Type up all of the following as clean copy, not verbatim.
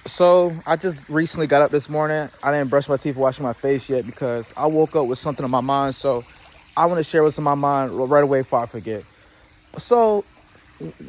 So I just recently got up this morning. I didn't brush my teeth, washing my face yet because I woke up with something on my mind. So I want to share what's on my mind right away before I forget. So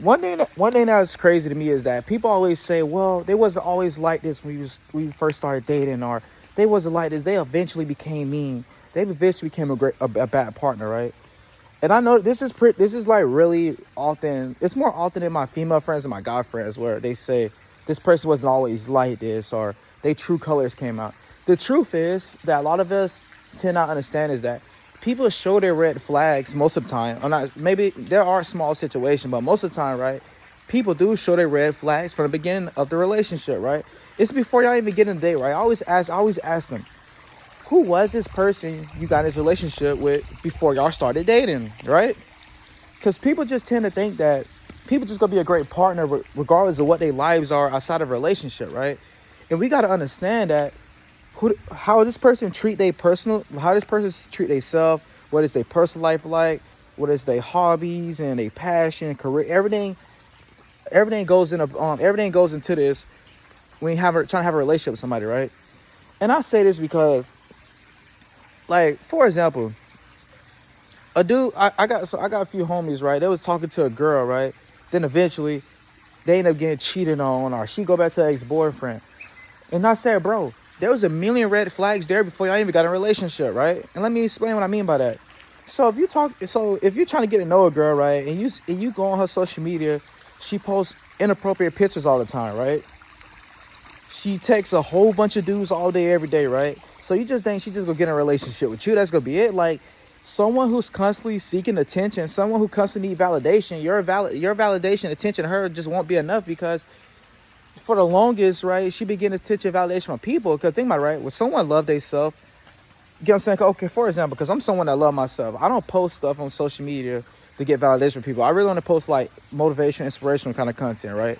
one thing that's crazy to me is that people always say, "Well, they wasn't always like this when we first started dating," or "They wasn't like this. They eventually became mean. They eventually became a bad partner, right?" And I know this is like really often. It's more often in my female friends and my guy friends where they say this person wasn't always like this or their true colors came out. The truth is that a lot of us tend not to understand is that people show their red flags most of the time. Or not, maybe there are small situations, but most of the time, right? People do show their red flags from the beginning of the relationship, right? It's before y'all even get in a date, right? I always ask them, who was this person you got in this relationship with before y'all started dating, right? Because people just tend to think that people just gonna be a great partner regardless of what their lives are outside of a relationship, right? And we got to understand that how this person treat their personal, how this person treat themselves, what is their personal life like, what is their hobbies and their passion, career, everything goes into this when you trying to have a relationship with somebody, right? And I say this because, like, for example, a dude, I got a few homies, right? They was talking to a girl, right? Then eventually they end up getting cheated on, or she go back to her ex-boyfriend. And I said, bro, there was a million red flags there before y'all even got in a relationship, right? And let me explain what I mean by that. So if you're trying to get to know a girl, right, and you go on her social media, she posts inappropriate pictures all the time, right? She texts a whole bunch of dudes all day, every day, right? So you just think she just gonna get in a relationship with you? That's gonna be it? Like, someone who's constantly seeking attention, someone who constantly needs validation, your validation, attention to her just won't be enough, because for the longest, right, she been getting attention, validation from people. Because think about it, right, when someone love themselves, you know what I'm saying? Okay, for example, because I'm someone that love myself, I don't post stuff on social media to get validation from people. I really want to post like motivation, inspirational kind of content, right?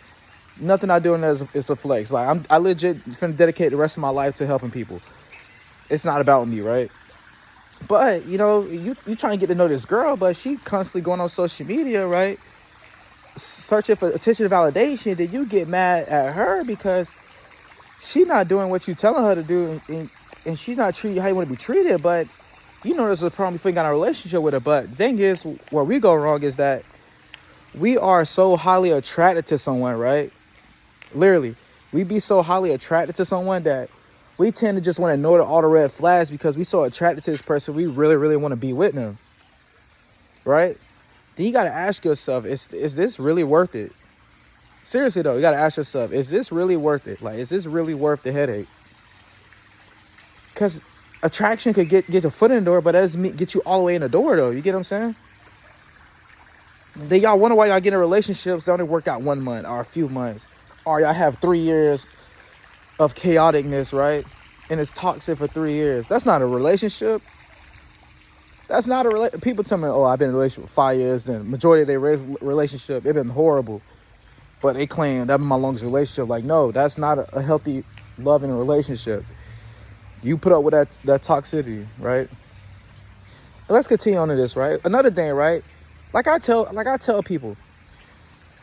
Nothing I do in there is a flex. Like, I legit finna dedicate the rest of my life to helping people. It's not about me, right? But, you know, you trying to get to know this girl, but she constantly going on social media, right? Searching for attention and validation. Then you get mad at her because she's not doing what you telling her to do, and she's not treating you how you want to be treated. But you know there's a problem before you got in a relationship with her. But the thing is, where we go wrong is that we are so highly attracted to someone, right? Literally, we be so highly attracted to someone that we tend to just want to ignore all the red flags because we so attracted to this person. We really, really want to be with them, right? Then you got to ask yourself, is this really worth it? Seriously, though, you got to ask yourself, is this really worth it? Like, is this really worth the headache? Because attraction could get your foot in the door, but that doesn't get you all the way in the door, though. You get what I'm saying? Then y'all wonder why y'all get in relationships that only work out 1 month or a few months. Or y'all have 3 years of chaoticness, right? And it's toxic for 3 years. That's not a relationship. That's not a relationship. People tell me, oh, I've been in a relationship for 5 years, and majority of their relationship, it's been horrible. But they claim that's my longest relationship. Like, no, that's not a healthy, loving relationship. You put up with that toxicity, right? But let's continue on to this, right? Another thing, right? Like I tell people,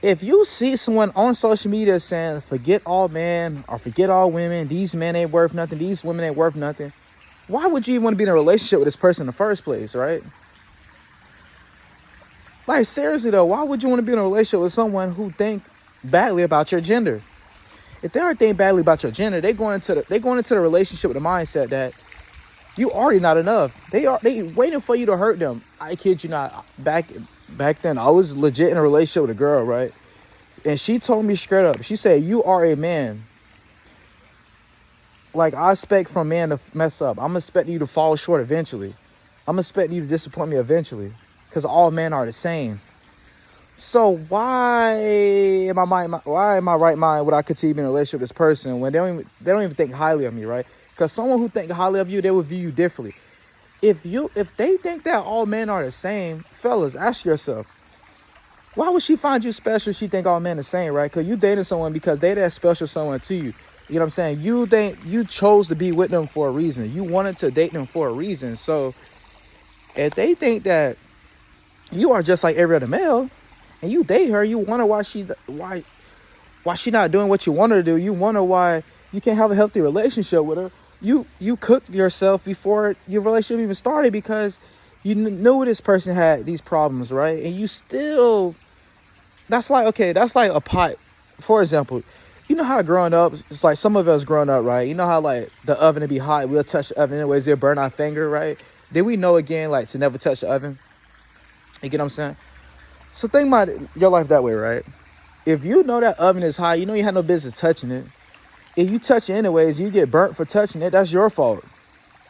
if you see someone on social media saying, forget all men or forget all women, these men ain't worth nothing, these women ain't worth nothing, why would you even want to be in a relationship with this person in the first place, right? Like, seriously, though, why would you want to be in a relationship with someone who think badly about your gender? If they aren't thinking badly about your gender, they going into the relationship with the mindset that you already not enough. They waiting for you to hurt them. I kid you not. Back then, I was legit in a relationship with a girl, right? And she told me straight up. She said, "You are a man. Like, I expect from man to mess up. I'm expecting you to fall short eventually. I'm expecting you to disappoint me eventually, because all men are the same. So why am I right mind would I continue being in a relationship with this person when they don't even think highly of me, right? Because someone who think highly of you, they will view you differently. If they think that all men are the same, fellas, ask yourself, why would she find you special if she think all men are the same, right? Because you dated someone because they that special someone to you. You know what I'm saying? You chose to be with them for a reason. You wanted to date them for a reason. So if they think that you are just like every other male and you date her, you wonder why why she not doing what you want her to do. You wonder why you can't have a healthy relationship with her. You cooked yourself before your relationship even started because you knew this person had these problems, right? And you still, that's like a pot. For example, you know how growing up, it's like some of us growing up, right? You know how like the oven would be hot, we'll touch the oven anyways, it'll burn our finger, right? Then we know again, like, to never touch the oven. You get what I'm saying? So think about your life that way, right? If you know that oven is hot, you know you have no business touching it. If you touch it anyways, you get burnt for touching it, that's your fault.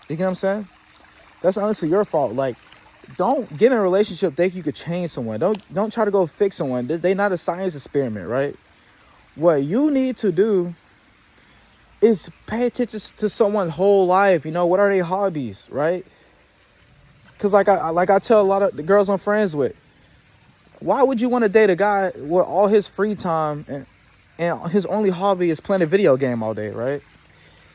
You get what I'm saying? That's honestly your fault. Like, don't get in a relationship think you could change someone. Don't try to go fix someone. They're not a science experiment, right? What you need to do is pay attention to someone's whole life. You know, what are their hobbies, right? Because like I tell a lot of the girls I'm friends with, why would you want to date a guy with all his free time and his only hobby is playing a video game all day, right?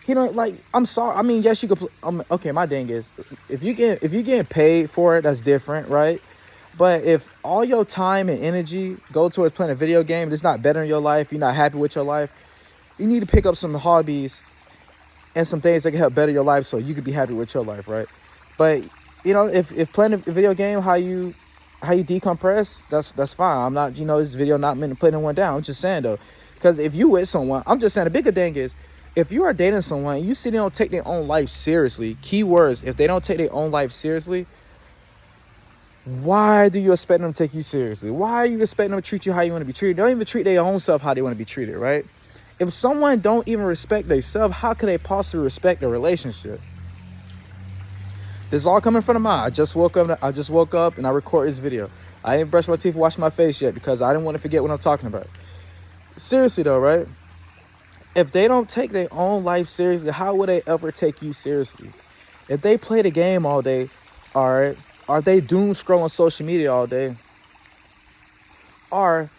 He don't, like, I'm sorry. I mean, yes, you could. Okay, my thing is, if you getting paid for it, that's different, right? But if all your time and energy go towards playing a video game, it's not bettering your life, you're not happy with your life, you need to pick up some hobbies and some things that can help better your life so you can be happy with your life, right? But, you know, if playing a video game, how you decompress, that's fine. I'm not, you know, this video not meant to put anyone down. I'm just saying, though, because if you with someone, I'm just saying the bigger thing is, if you are dating someone and you see they don't take their own life seriously, key words, if they don't take their own life seriously, why do you expect them to take you seriously? Why are you expecting them to treat you how you want to be treated? They don't even treat their own self how they want to be treated, right? If someone don't even respect themselves, how could they possibly respect a relationship? This is all coming from the mind. I just woke up and I recorded this video. I ain't brushed my teeth, washed my face yet because I didn't want to forget what I'm talking about. Seriously though, right? If they don't take their own life seriously, how would they ever take you seriously? If they play the game all day, all right, are they doom scrolling social media all day? Or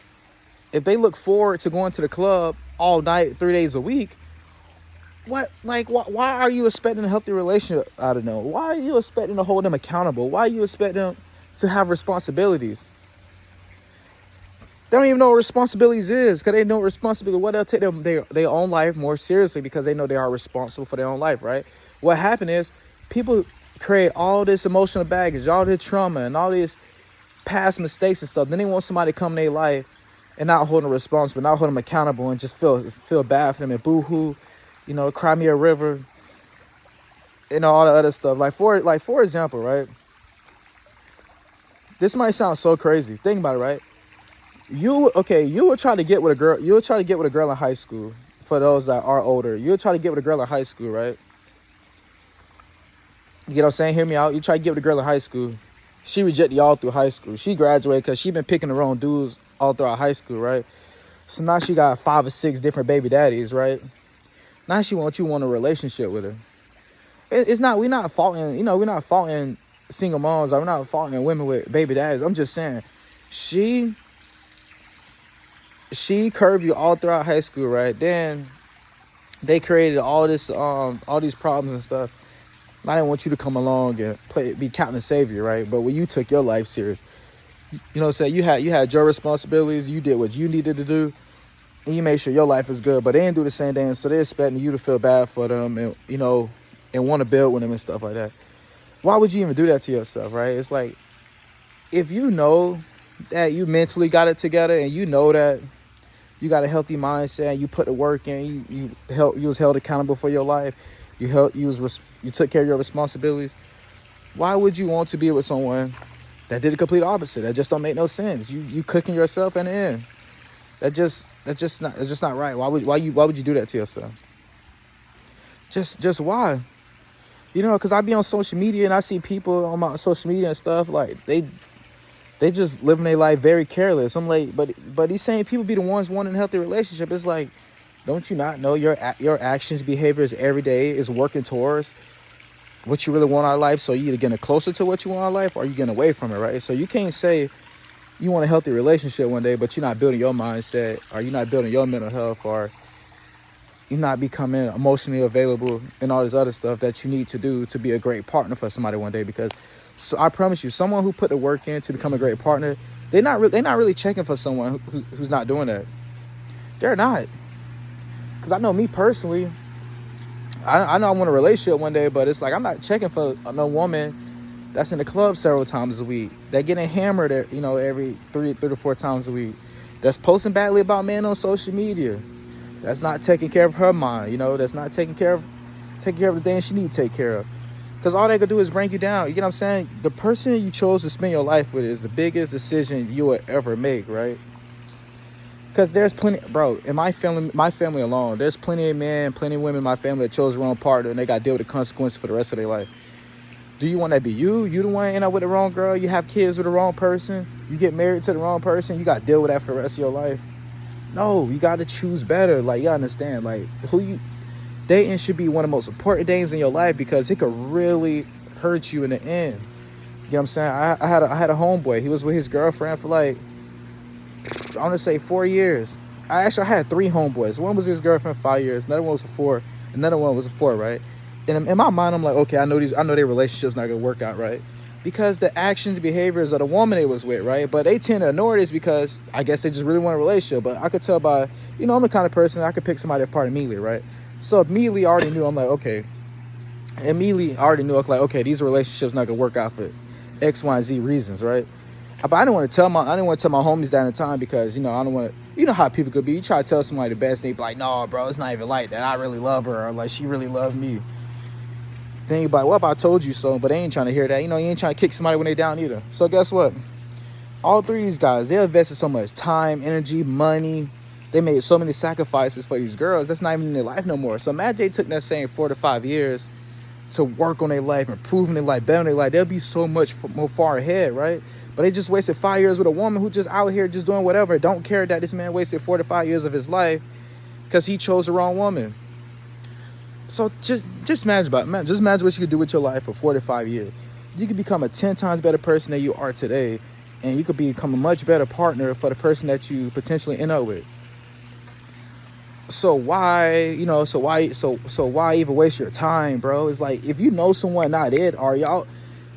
if they look forward to going to the club all night, 3 days a week, why are you expecting a healthy relationship out of them? Why are you expecting to hold them accountable? Why are you expecting them to have responsibilities? They don't even know what responsibilities is because they know responsibility. What they'll take their own life more seriously because they know they are responsible for their own life, right? What happened is people create all this emotional baggage, all this trauma and all these past mistakes and stuff. Then they want somebody to come in their life and not hold them responsible, not hold them accountable and just feel bad for them and boo-hoo, you know, cry me a river and all the other stuff. Like for example, right? This might sound so crazy. Think about it, right? You would try to get with a girl. You would try to get with a girl in high school. For those that are older, you would try to get with a girl in high school, right? You know what I'm saying? Hear me out. You try to get with a girl in high school. She rejected y'all through high school. She graduated because she been picking the wrong dudes all throughout high school, right? So now she got 5 or 6 different baby daddies, right? Now she wants you want a relationship with her. We're not faulting, you know, we're not faulting single moms or we're not faulting women with baby daddies. I'm just saying, she curved you all throughout high school, right? Then they created all these problems and stuff. I didn't want you to come along and be Captain Savior, right? But when you took your life serious, you know what I'm saying? You had your responsibilities. You did what you needed to do, and you made sure your life is good. But they didn't do the same thing, so they're expecting you to feel bad for them and, you know, and want to build with them and stuff like that. Why would you even do that to yourself, right? It's like, if you know that you mentally got it together and you know that you got a healthy mindset, you put the work in, you was held accountable for your life, you took care of your responsibilities, why would you want to be with someone that did the complete opposite? That just don't make no sense. You cooking yourself in the end. That's just not right. Why would you do that to yourself? Just why? You know, because I be on social media and I see people on my social media and stuff, like they just living their life very careless. I'm like, but these same people be the ones wanting a healthy relationship. It's like, don't you not know your actions, behaviors every day is working towards what you really want out of life? So you either getting closer to what you want out of life or you getting away from it, right? So you can't say you want a healthy relationship one day, but you're not building your mindset, or you're not building your mental health, or you're not becoming emotionally available and all this other stuff that you need to do to be a great partner for somebody one day. Because I promise you, someone who put the work in to become a great partner, they're not really checking for someone who's not doing that. They're not. Because I know me personally, I know I want a relationship one day, but it's like I'm not checking for no woman that's in the club several times a week, that getting hammered, every three to four times a week, that's posting badly about men on social media, that's not taking care of her mind, that's not taking care of the things she need to take care of. Because all they could do is bring you down. You get what I'm saying? The person you chose to spend your life with is the biggest decision you will ever make, right? Because there's plenty, bro, in my family alone, there's plenty of men, plenty of women in my family that chose the wrong partner and they got to deal with the consequences for the rest of their life. Do you want that to be you? You the one end up with the wrong girl? You have kids with the wrong person? You get married to the wrong person? You got to deal with that for the rest of your life? No, you got to choose better. Like, you understand, like, dating should be one of the most important things in your life because it could really hurt you in the end. You know what I'm saying? I had a homeboy. He was with his girlfriend for like, I want to say 4 years. I had 3 homeboys. One was with his girlfriend for 5 years. Another one was for 4. Another one was for 4, right? And in my mind, I'm like, okay, I know their relationship's not gonna work out, right? Because the actions, behaviors of the woman they was with, right? But they tend to ignore this because I guess they just really want a relationship. But I could tell by, I'm the kind of person I could pick somebody apart immediately, right? So immediately I already knew. I'm like, okay. Immediately I already knew, like, okay, these relationships not gonna work out for X, Y, and Z reasons, right? But I didn't want to tell my homies that at the time because, I don't want to, how people could be. You try to tell somebody the best, and they be like, no, bro, it's not even like that. I really love her, or like she really loved me. Then you be like, well, I told you so, but they ain't trying to hear that. You ain't trying to kick somebody when they down either. So guess what? All 3 of these guys, they invested so much time, energy, money. They made so many sacrifices for these girls. That's not even in their life no more. So imagine they took that same 4 to 5 years to work on their life, improving their life, bettering their life. They'll be so much more far ahead, right? But they just wasted 5 years with a woman who just out here just doing whatever. Don't care that this man wasted 4 to 5 years of his life because he chose the wrong woman. So just imagine what you could do with your life for 4 to 5 years. You could become a 10 times better person than you are today, and you could become a much better partner for the person that you potentially end up with. So why even waste your time, bro? It's like, if you know someone not it, or y'all,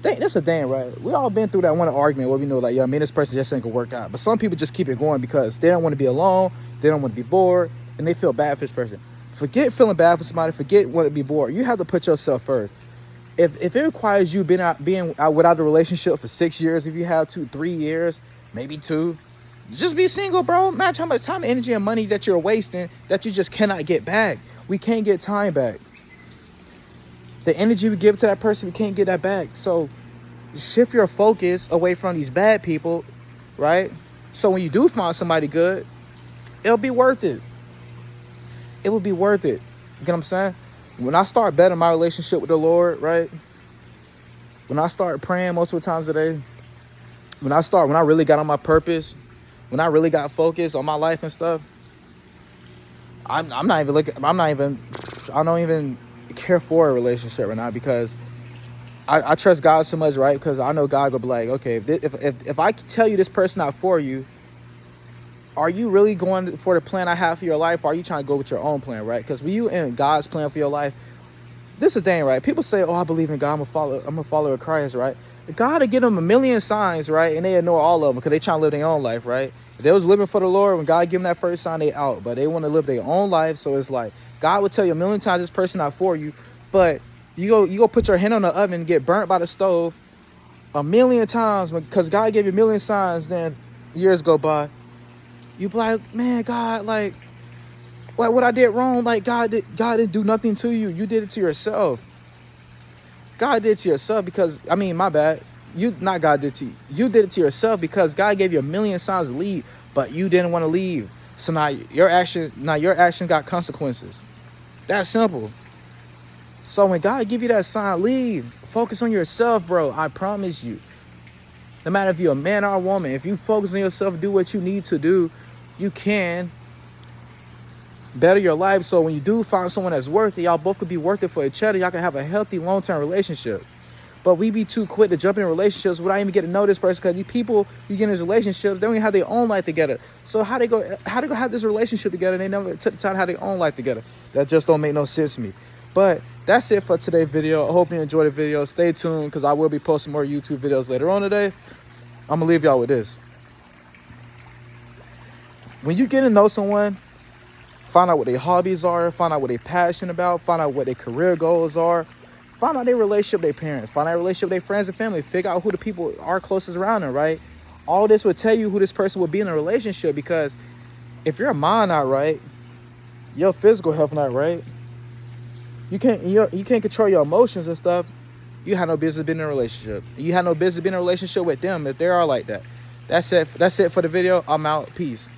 that's the thing, right? We all been through that one argument where we know, like, this person just ain't gonna work out. But some people just keep it going because they don't want to be alone, they don't want to be bored, and they feel bad for this person. Forget feeling bad for somebody. Forget wanting to be bored. You have to put yourself first. If it requires you being out without a relationship for 6 years, if you have 2, 3 years, maybe 2, just be single, bro. Imagine how much time, energy, and money that you're wasting that you just cannot get back. We can't get time back. The energy we give to that person, we can't get that back. So shift your focus away from these bad people, right? So when you do find somebody good, it'll be worth it. It will be worth it. You get what I'm saying? When I start bettering my relationship with the Lord, right? When I start praying multiple times a day, when I really got on my purpose, when I really got focused on my life and stuff, I don't even care for a relationship right now because I trust God so much, right? Because I know God will be like, okay, if I tell you this person not for you, are you really going for the plan I have for your life? Or are you trying to go with your own plan, right? Because when you in God's plan for your life, this is the thing, right? People say, oh, I believe in God. I'm a follower of Christ, right? God will give them a million signs, right? And they ignore all of them because they trying to live their own life, right? If they was living for the Lord, when God give them that first sign, they out. But they want to live their own life. So it's like, God will tell you a million times this person not for you. But you go put your hand on the oven and get burnt by the stove a million times because God gave you a million signs. Then years go by. You be like, man, God, like what I did wrong, like God didn't do nothing to you. You did it to yourself. God did it to yourself because, my bad. God did it to you. You did it to yourself because God gave you a million signs to leave, but you didn't want to leave. So now your action got consequences. That's simple. So when God give you that sign, leave. Focus on yourself, bro. I promise you. No matter if you're a man or a woman, if you focus on yourself, do what you need to do, you can better your life. So when you do find someone that's worth it, y'all both could be worth it for each other. Y'all can have a healthy, long-term relationship. But we be too quick to jump in relationships without even getting to know this person because these people, you get in these relationships, they don't even have their own life together. So how they go have this relationship together and they never took the time to have their own life together? That just don't make no sense to me. But that's it for today's video. I hope you enjoyed the video. Stay tuned because I will be posting more YouTube videos later on today. I'm going to leave y'all with this. When you get to know someone Find out what their hobbies are. Find out what they're passionate about. Find out what their career goals are. Find out their relationship with their parents. Find out their relationship with their friends and family. Figure out who the people are closest around them, right? All this will tell you who this person will be in a relationship, because if your mind not right, your physical health not right, you can't control your emotions and stuff. You have no business being in a relationship. You have no business being in a relationship with them if they are like that. That's it for the video. I'm out. Peace.